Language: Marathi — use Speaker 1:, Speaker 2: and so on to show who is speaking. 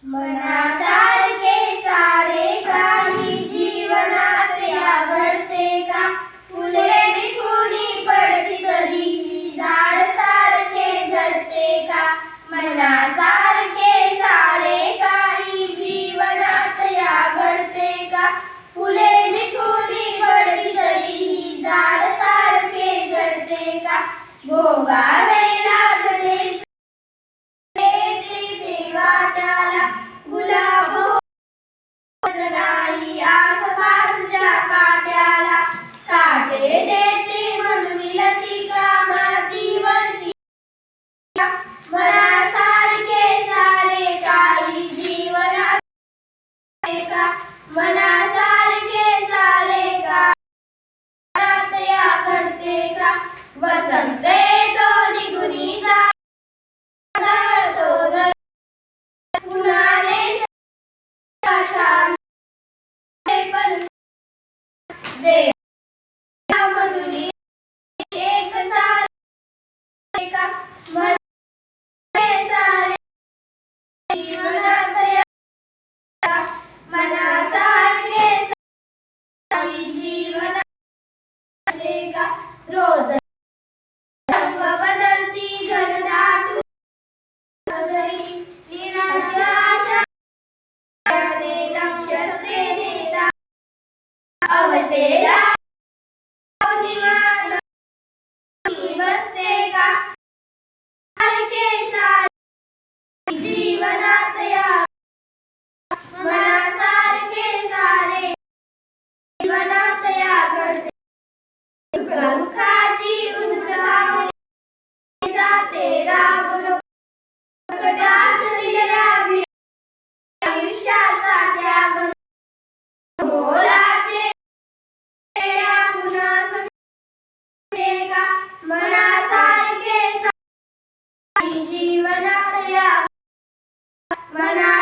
Speaker 1: मनासारखे सारे काही जीवनात या घडते का? फुले निखुनी पडती तरीही झाड सारखे झडते का? मनासारखे सारे काही जीवनात या घडते का? फुले निखुनी पडती तरीही झाड सारखे झडते का? भोगावे लागते वाट्याला गुलाब नाही आसपासच्या काट्याला. काटे देते म्हणून लतिका मातीवरती. मनासारखे सारे काही जीवनात का? मनासारखे सारे काही या घडते का? वसंत येतो निघून जातो पुन्हा शांत पण देव म्हणून एक सारे का? सारे जीवनात मनासारखे सारी जीवनात का? रोज रंग बदलती घनदाट निराशा नक्षत्रे नेता अवसेला बसते का? सारे जीवनात या मनासारखे सारे जीवनात या घडते. दुःखाची उंच सावली जाते रागून कटास दिलेल्या आयुष्याचा त्याग मोलाचे पुन्हा समजते का? मनासारखे सारी जीवनात या मना